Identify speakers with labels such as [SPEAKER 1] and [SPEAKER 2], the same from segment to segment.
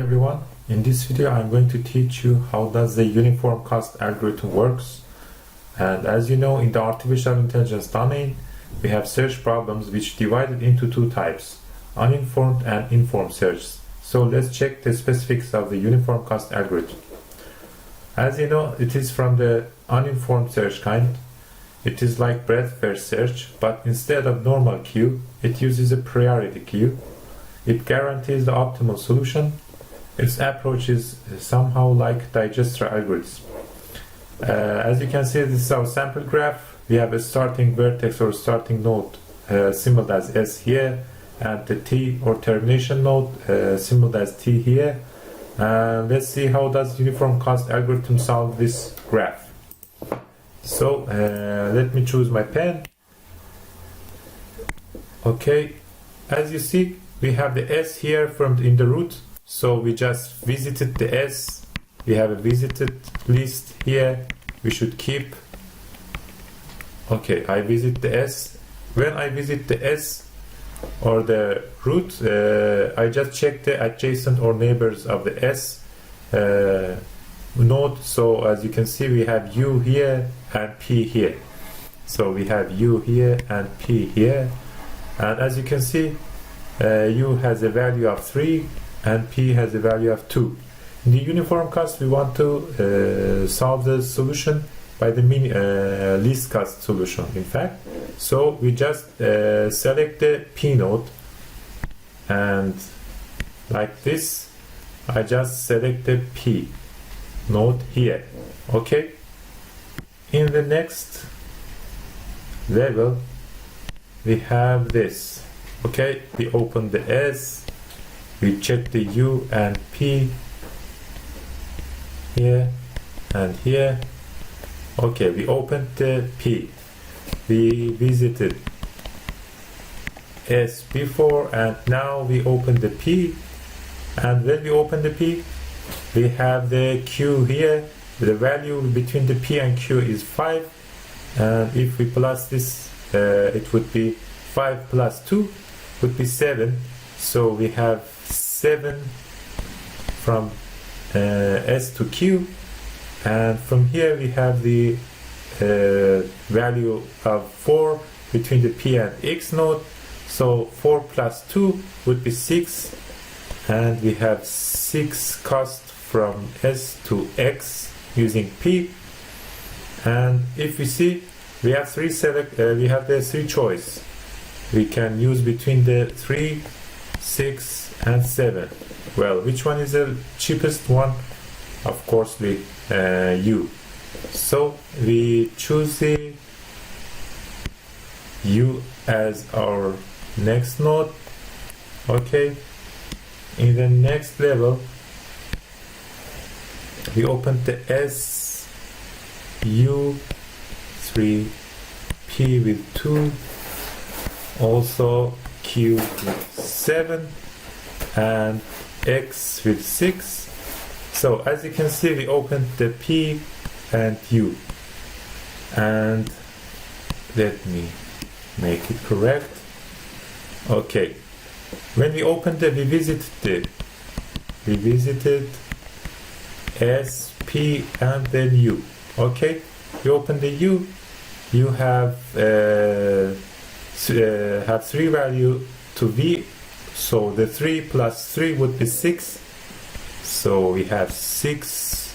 [SPEAKER 1] everyone. In this video I'm going to teach you how does the uniform cost algorithm works. And as you know, in the artificial intelligence domain we have search problems which divided into two types, uninformed and informed search. So let's check the specifics of the uniform cost algorithm. As you know, it is from the uninformed search kind. It is like breadth first search, but instead of normal queue it uses a priority queue. It guarantees the optimal solution. Its approach is somehow like digester algorithms. As you can see, this is our sample graph. We have a starting vertex or starting node symbolized as S here, and the T or termination node symbolized as T here. Let's see how does uniform cost algorithm solve this graph. So let me choose my pen. Okay, as you see, we have the S here in the root, so we just visited the S. We have a visited list here. We should keep. Okay, I visit the S. When I visit the S or the root, I just check the adjacent or neighbors of the S node. So as you can see, we have U here and P here. So we have U here and P here, and as you can see, U has a value of 3 and P has a value of 2. In the uniform cost, we want to solve the solution by the least cost solution, in fact. So we just select the P node, and like this, I just select the P node here. Okay. In the next level, we have this. Okay, we open the S, we check the U and P here and here. Okay, we opened the P. We visited S before, and now we open the P. And when we open the P, we have the Q here. The value between the P and Q is 5. And if we plus this, it would be 5 plus 2 would be 7. So we have 7 from S to Q, and from here we have the value of 4 between the P and X node. So 4 plus 2 would be 6, and we have 6 cost from S to X using P. And if we see, we have we have the 3 choice. We can use between the 3, 6 and 7. Well, which one is the cheapest one? Of course the U. So we choose the U as our next node. Okay. In the next level, we open the S, U, 3, P with 2, also Q with 7, and X with 6. So as you can see, we opened the P and U, and let me make it correct. Okay, when we opened the, we visited S, P, and then U. Okay, we open the U. You have 3 value to V, so the 3 plus 3 would be 6. So we have 6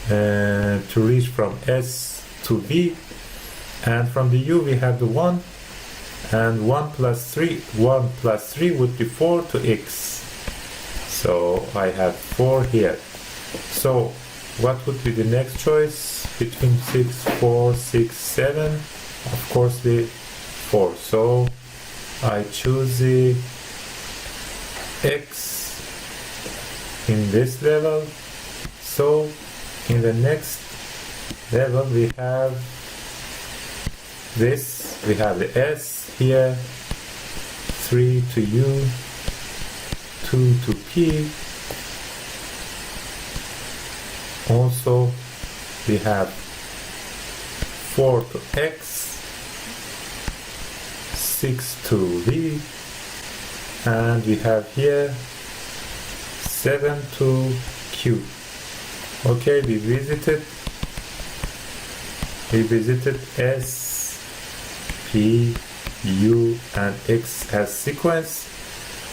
[SPEAKER 1] to reach from S to V, and from the U we have the 1, and 1 plus 3 would be 4 to X. So I have 4 here. So what would be the next choice between 6, 4, 6, 7? Of course the 4. So I choose the X in this level. So in the next level we have this. We have the S here, 3 to U, 2 to P. Also we have 4 to X, 6 to V, and we have here 7 to Q. Okay, we visited S, P, U, and X as sequence.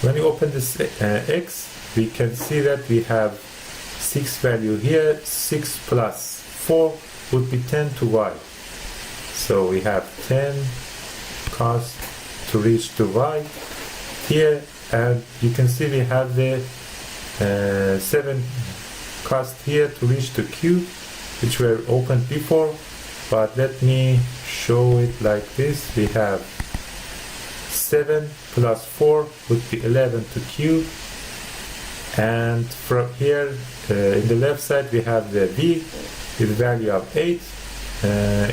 [SPEAKER 1] When you open this X, we can see that we have 6 value here. 6 plus 4 would be 10 to Y. So we have 10 cost to reach to Y here, and you can see we have the 7 cost here to reach to Q, which were opened before. But let me show it like this. We have 7 plus 4 would be 11 to Q, and from here in the left side we have the V with value of 8.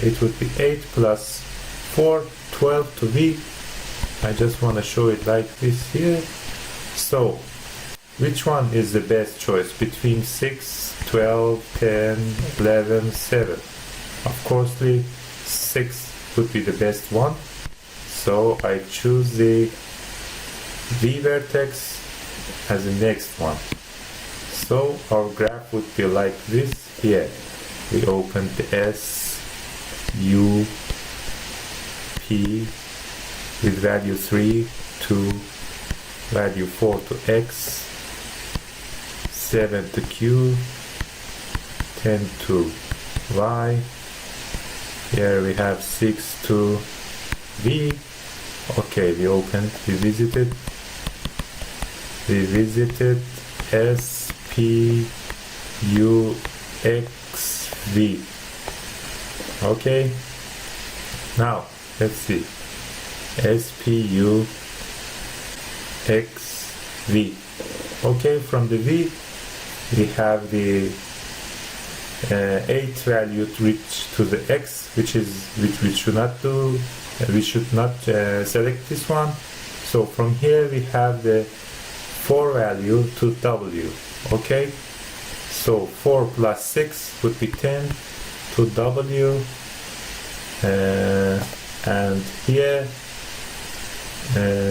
[SPEAKER 1] It would be 8 plus 4, 12 to V. I just want to show it like this here. So which one is the best choice between 6, 12, 10, 11, 7? Of course, 6 would be the best one. So I choose the V vertex as the next one. So our graph would be like this here. We open the S, U, P with value 3 to value 4 to X, 7 to Q, 10 to Y. Here we have 6 to V. Okay, we visited S, P, U, X, V. Okay, now let's see. S, P, U, X, V. Okay, from the V we have the 8 value to reach to the X, which we should not do. We should not select this one. So from here we have the 4 value to W. Okay, so 4 plus 6 would be 10 to W, and here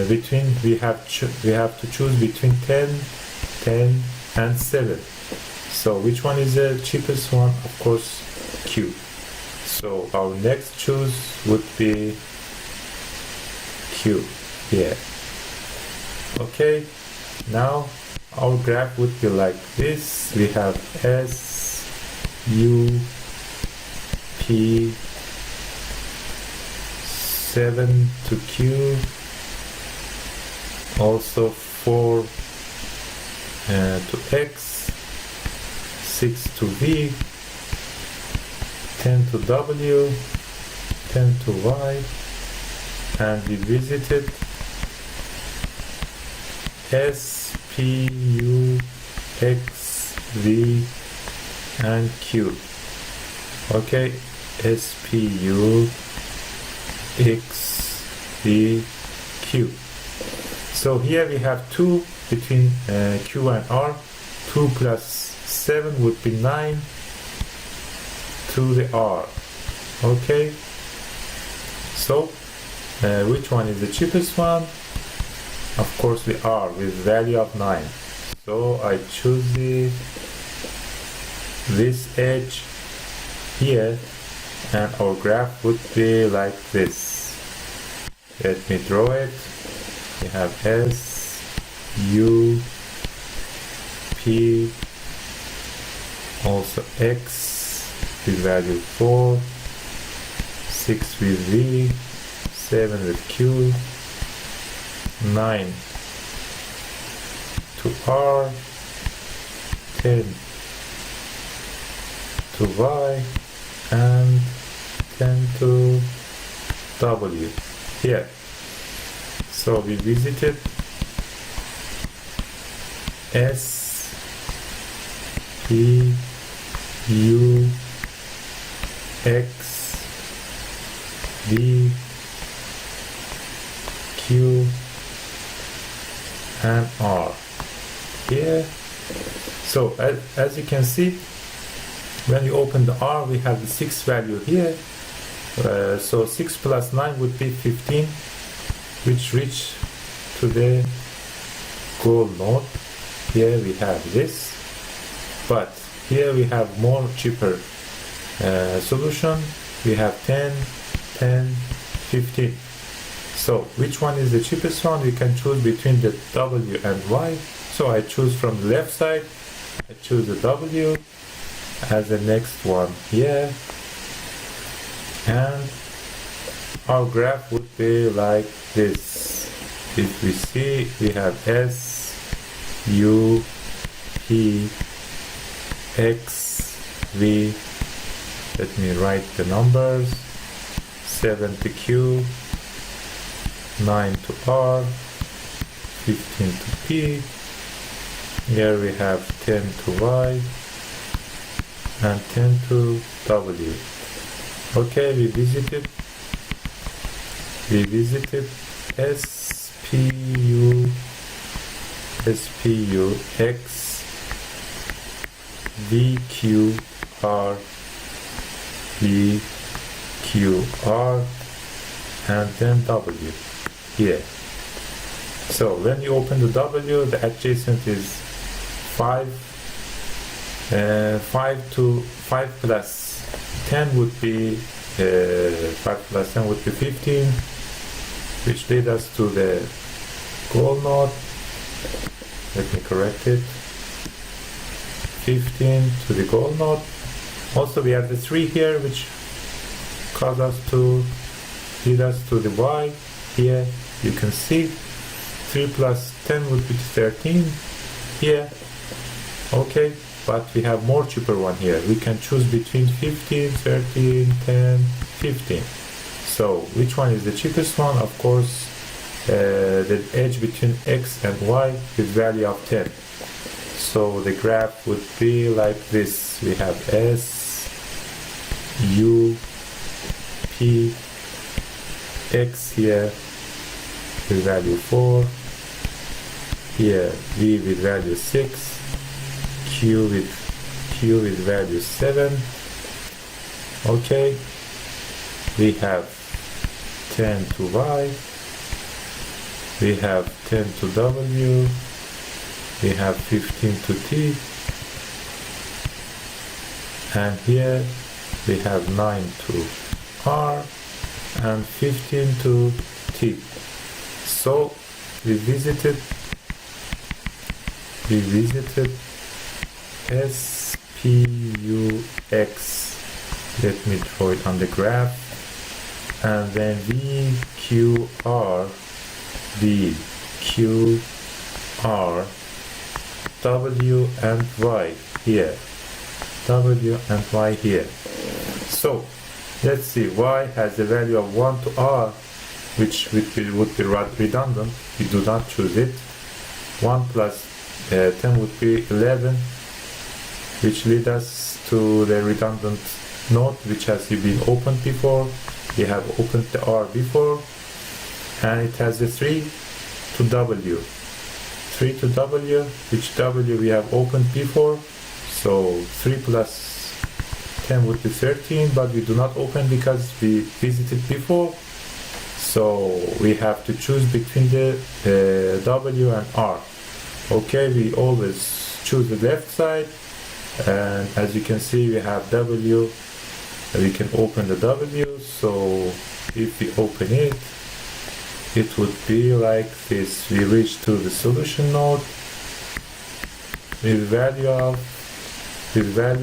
[SPEAKER 1] between we have to choose between 10, 10 and 7. So which one is the cheapest one? Of course, Q. So our next choose would be Q here. Okay, now our graph would be like this. We have S, U, P, 7 to Q, also 4 to X, 6 to V, 10 to W, 10 to Y, and we visited S, P, U, X, V, and Q. Okay, S, P, U, X, V, Q. So here we have 2 between Q and R. 2 plus 7 would be 9 to the R. Okay, so which one is the cheapest one? Of course the R with value of 9. So I choose this edge here, and our graph would be like this. Let me draw it. We have S, U, P, also X with value 4, 6 with V, 7 with Q, 9 to R, 10 to Y, and 10 to W here. So we visited S, P, U, X, V, Q, and R here. So as you can see, when you open the R, we have the 6 value here. So 6 plus 9 would be 15, which reach to the goal node. here we have this, but here we have more cheaper solution. We have 10, 10, 15. So which one is the cheapest one? We can choose between the W and Y. So I choose from the left side. I choose the W as the next one here, and our graph would be like this. If we see, we have S, U, P, X, V. Let me write the numbers. 7 to Q, 9 to R, 15 to P. Here we have 10 to Y and 10 to W. Okay, we visited SPU, X, VQR, VQR, and then W here. So when you open the W, the adjacent is 5 plus 10 would be 5 plus 10 would be 15, which lead us to the goal node. Let me correct it. 15 to the goal node. Also we have the 3 here, which cause us to lead us to the Y. Here you can see 3 plus 10 would be 13 here. Okay, but we have more cheaper one here. We can choose between 15, 13, 10, 15. So which one is the cheapest one? Of course, the edge between X and Y is value of 10. So the graph would be like this. We have S, U, P, X here with value 4. Here V with value 6. Q with value 7. Okay, we have 10 to Y, we have 10 to W, we have 15 to T, and here we have 9 to R and 15 to T. So we visited SPUX, let me draw it on the graph, and then VQR, W and Y here, W and Y here. So let's see, Y has a value of 1 to R, which would be redundant. We do not choose it. 1 plus 10 would be 11, which lead us to the redundant node, which has been opened before. We have opened the R before, and it has a 3 to W. 3 to W, which W we have opened before. So 3 plus 10 would be 13, but we do not open because we visited before. So we have to choose between the W and R. Okay, we always choose the left side, and as you can see we have W. We can open the W, so if we open it, it would be like this. We reach to the solution node with value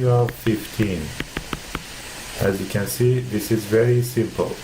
[SPEAKER 1] of 15. As you can see, this is very simple.